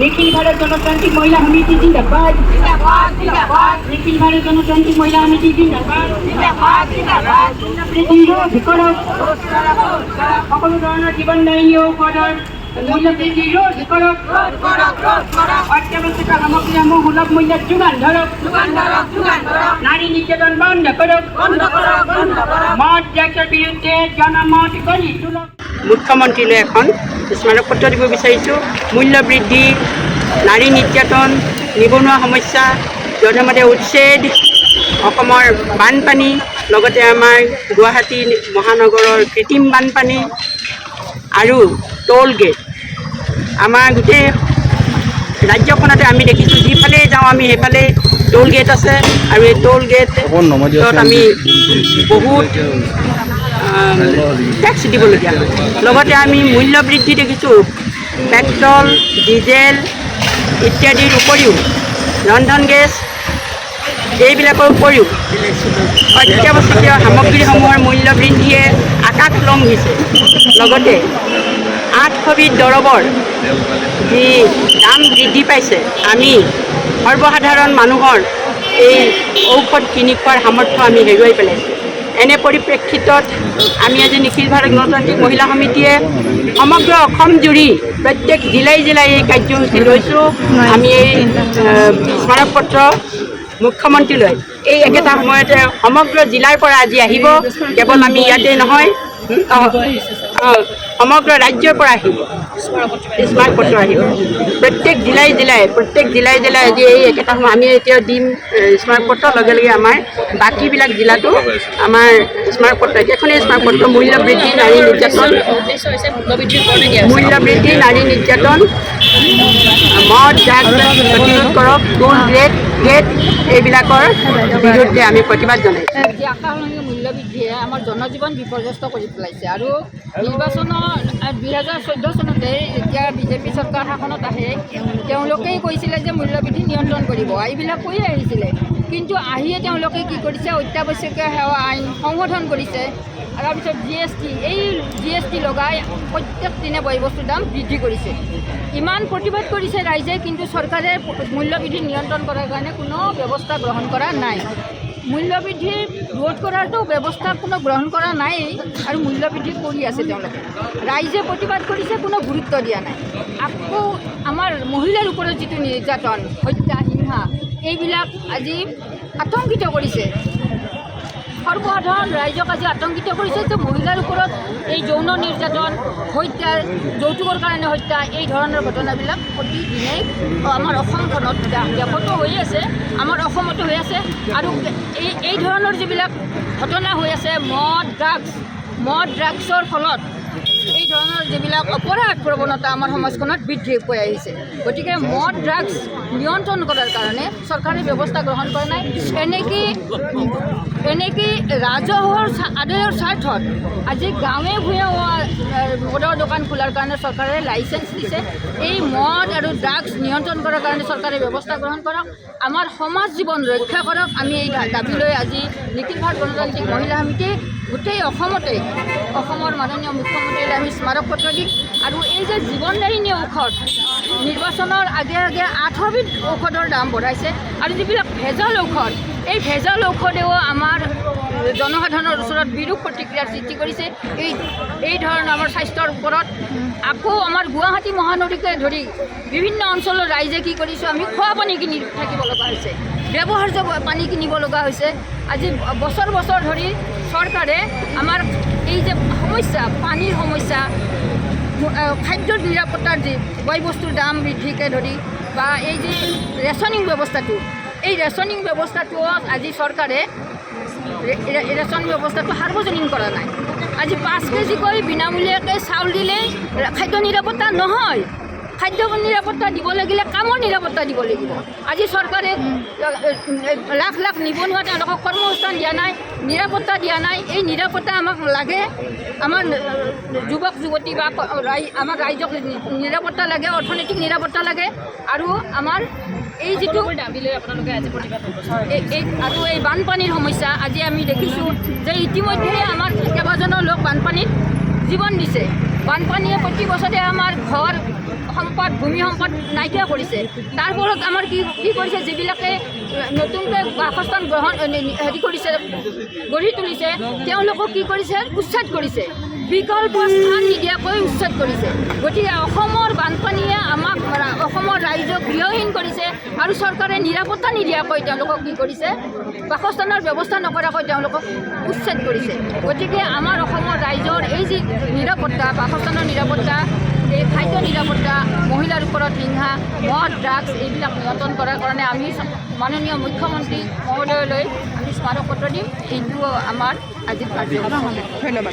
নিখিল ভাৰত গণতান্ত্ৰিক মহিলা সমিতি জিন্দাবাদ। নিখিল ভাৰত গণতান্ত্ৰিক মহিলা সমিতি জিন্দাবাদ। বৃদ্ধি ৰোধ কৰক। সকলো ধৰণৰ জীৱনদায়িনী ঔষধৰ মূল্য বৃদ্ধি ৰোধ কৰক। অত্যাৱশ্যকীয় সামগ্ৰীসমূহ সুলভ মূল্যত যোগান ধৰক। নাৰী নিৰ্যাতন বন্ধ কৰক। মদ ড্ৰাগছৰ বিৰুদ্ধে জনমত গঢ়ি তোলক। মুখ্যমন্ত্ৰীলৈ এখন স্মাৰকপত্ৰ দিব বিচাৰিছোঁ। মূল্য বৃদ্ধি, নাৰী নিৰ্যাতন, নিবনুৱা সমস্যা, যধে-মধে উচ্ছেদ, অসমৰ বানপানী, লগতে আমাৰ গুৱাহাটী মহানগৰৰ কৃত্ৰিম বানপানী আৰু টোল গেট। আমাৰ গোটেই ৰাজ্যখনতে আমি দেখিছোঁ, যিফালে যাওঁ আমি সেইফালে টোল গেট আছে আৰু এই টোল গেটত আমি বহুত টেক্স দিবলগীয়া হয়। লগতে আমি মূল্য বৃদ্ধি দেখিছোঁ। পেট্ৰল, ডিজেল ইত্যাদিৰ উপৰিও ৰন্ধন গেছ এইবিলাকৰ উপৰিও অত্যাৱশ্যকীয় সামগ্ৰীসমূহৰ মূল্য বৃদ্ধিয়ে আকাশ লংঘিছে। লগতে 800বিধ দৰৱৰ যি দাম বৃদ্ধি পাইছে, আমি সৰ্বসাধাৰণ মানুহৰ এই ঔষধ কিনি খোৱাৰ সামৰ্থ্য আমি হেৰুৱাই পেলাইছোঁ। এনে পৰিপ্ৰেক্ষিতত আমি আজি নিখিল ভাৰত গণতান্ত্ৰিক মহিলা সমিতিয়ে সমগ্ৰ অসম জুৰি প্ৰত্যেক জিলাই জিলাই এই কাৰ্যসূচী লৈছোঁ। আমি এই স্মাৰকপত্ৰ মুখ্যমন্ত্ৰীলৈ এই একেটা সময়তে সমগ্ৰ জিলাৰ পৰা আজি আহিব। কেৱল আমি ইয়াতে নহয়, সমগ্ৰ ৰাজ্যৰ পৰা আহিব স্মাৰকপত্ৰ আহিব। প্ৰত্যেক জিলাই জিলাই আজি এই একেটা সময় আমি এতিয়া দিম স্মাৰকপত্ৰ। লগে লগে আমাৰ বাকীবিলাক জিলাতো আমাৰ স্মাৰকপত্ৰ একেখনেই স্মাৰকপত্ৰ। মূল্য বৃদ্ধি, নাৰী নিৰ্যাতন, মদ ড্ৰাগছ প্ৰতিৰোধ কৰক, টোল গেট এইবিলাকৰ বিৰুদ্ধে আমি প্ৰতিবাদ জনাইছোঁ। যি আকাশলংঘী মূল্য বৃদ্ধিয়ে আমাৰ জনজীৱন বিপৰ্যস্ত কৰি পেলাইছে। আৰু নিৰ্বাচনৰ 2014 চনতে যেতিয়া বিজেপি চৰকাৰ শাসনত আহে, তেওঁলোকেই কৈছিলে যে মূল্য বৃদ্ধি নিয়ন্ত্ৰণ কৰিব, এইবিলাক কৈয়ে আহিছিলে। কিন্তু আহিয়ে তেওঁলোকে কি কৰিছে, অত্যাৱশ্যকীয় সেৱা আইন সংশোধন কৰিছে। তাৰপিছত GST লগাই প্ৰত্যেক দিনে বয়বস্তুৰ দাম বৃদ্ধি কৰিছে। ইমান প্ৰতিবাদ কৰিছে ৰাইজে, কিন্তু চৰকাৰে মূল্য বৃদ্ধি নিয়ন্ত্ৰণ কৰাৰ কাৰণে কোনো ব্যৱস্থা গ্ৰহণ কৰা নাই। মূল্য বৃদ্ধি ৰোধ কৰাৰতো ব্যৱস্থা কোনো গ্ৰহণ কৰা নাই আৰু মূল্য বৃদ্ধি কৰি আছে তেওঁলোকে। ৰাইজে প্ৰতিবাদ কৰিছে, কোনো গুৰুত্ব দিয়া নাই। আকৌ আমাৰ মহিলাৰ ওপৰত যিটো নিৰ্যাতন, হত্যা, হিংসা এইবিলাক আজি আতংকিত কৰিছে। সৰ্বসাধাৰণ ৰাইজক আজি আতংকিত কৰিছে যে মহিলাৰ ওপৰত এই যৌন নিৰ্যাতন, হত্যা, যৌতুকৰ কাৰণে হত্যা, এই ধৰণৰ ঘটনাবিলাক প্ৰতিদিনে আমাৰ অসমখনত দেশতো হৈ আছে, আমাৰ অসমতো হৈ আছে। আৰু এই ধৰণৰ যিবিলাক ঘটনা হৈ আছে, মদ ড্ৰাগছৰ ফলত এই ধৰণৰ যিবিলাক অপৰাধ প্ৰৱণতা আমাৰ সমাজখনত বৃদ্ধি হৈ আহিছে। গতিকে মদ ড্ৰাগছ নিয়ন্ত্ৰণ কৰাৰ কাৰণে চৰকাৰে ব্যৱস্থা গ্ৰহণ কৰা নাই। এনেকৈ ৰাজহৰ আদায়ৰ স্বাৰ্থত আজি গাঁৱে ভূঞে মদৰ দোকান খোলাৰ কাৰণে চৰকাৰে লাইচেঞ্চ দিছে। এই মদ আৰু ড্ৰাগছ নিয়ন্ত্ৰণ কৰাৰ কাৰণে চৰকাৰে ব্যৱস্থা গ্ৰহণ কৰক, আমাৰ সমাজ জীৱন ৰক্ষা কৰক। আমি এই দাবী লৈ আজি নিখিল ভাৰত গণতান্ত্ৰিক মহিলা সমিতি গোটেই অসমতে অসমৰ মাননীয় মুখ্যমন্ত্ৰীলৈ আমি স্মাৰকপত্ৰ দিম। আৰু এই যে জীৱনদায়িনী ঔষধ, নিৰ্বাচনৰ আগে 800বিধ ঔষধৰ দাম বঢ়াইছে। আৰু যিবিলাক ভেজাল ঔষধ, এই ভেজাল ঔষধেও আমাৰ জনসাধাৰণৰ ওচৰত বিৰূপ প্ৰতিক্ৰিয়াৰ সৃষ্টি কৰিছে। এই ধৰণৰ আমাৰ স্বাস্থ্যৰ ওপৰত। আকৌ আমাৰ গুৱাহাটী মহানগৰীকে ধৰি বিভিন্ন অঞ্চলৰ ৰাইজে কি কৰিছোঁ, আমি খোৱা পানী কিনি থাকিব লগা হৈছে, ব্যৱহাৰ্য পানী কিনিব লগা হৈছে। আজি বছৰ ধৰি চৰকাৰে আমাৰ এই যে সমস্যা, পানীৰ সমস্যা, খাদ্যৰ নিৰাপত্তাৰ যি বয়বস্তুৰ দাম বৃদ্ধিকে ধৰি বা এই যে ৰেচনিং ব্যৱস্থাটো, এই ৰেচনিং ব্যৱস্থাটো আজি চৰকাৰে ৰেচন ব্যৱস্থাটো সাৰ্বজনীন কৰা নাই। আজি 5 কেজিকৈ বিনামূলীয়াকৈ চাউল দিলেই খাদ্য নিৰাপত্তা নহয়। খাদ্য নিৰাপত্তা দিব লাগিলে কামৰ নিৰাপত্তা দিব লাগিব। আজি চৰকাৰে লাখ লাখ নিবনুৱা, তেওঁলোকক কৰ্মসংস্থান দিয়া নাই, নিৰাপত্তা দিয়া নাই। এই নিৰাপত্তা আমাক লাগে। আমাৰ যুৱক যুৱতী বা আমাৰ ৰাইজক নিৰাপত্তা লাগে, অৰ্থনৈতিক নিৰাপত্তা লাগে। আৰু আমাৰ এই যিটো দাবী লৈ আপোনালোকে আজি প্ৰতিবাদ আৰু এই বানপানীৰ সমস্যা, আজি আমি দেখিছোঁ যে ইতিমধ্যে আমাৰ কেইবাজনো লোক বানপানীত জীৱন দিছে। বানপানীয়ে প্ৰতি বছৰে আমাৰ ঘৰ সম্পদ ভূমি সম্পদ নাইকিয়া কৰিছে। তাৰ ফলত আমাৰ কি কৰিছে, যিবিলাকে নতুনকৈ বাসস্থান কৰিছে গঢ়ি তুলিছে, তেওঁলোকক কি কৰিছে, উচ্ছেদ কৰিছে, বিকল্প স্থান নিদিয়াকৈ উচ্ছেদ কৰিছে। গতিকে অসমৰ বানপানীয়ে আমাক অসমৰ ৰাইজক গৃহহীন কৰিছে আৰু চৰকাৰে নিৰাপত্তা নিদিয়াকৈ তেওঁলোকক কি কৰিছে, বাসস্থানৰ ব্যৱস্থা নকৰাকৈ তেওঁলোকক উচ্ছেদ কৰিছে। গতিকে আমাৰ অসমৰ ৰাইজৰ এই যি নিৰাপত্তা, বাসস্থানৰ নিৰাপত্তা, এই খাদ্য নিৰাপত্তা, মহিলাৰ ওপৰত হিংসা, মদ ড্ৰাগছ এইবিলাক নিয়ন্ত্ৰণ কৰাৰ কাৰণে আমি মাননীয় মুখ্যমন্ত্ৰী মহোদয়লৈ আমি স্মাৰক পত্ৰ দিম। এইটো আমাৰ আজিৰ কাৰ্য। ধন্যবাদ।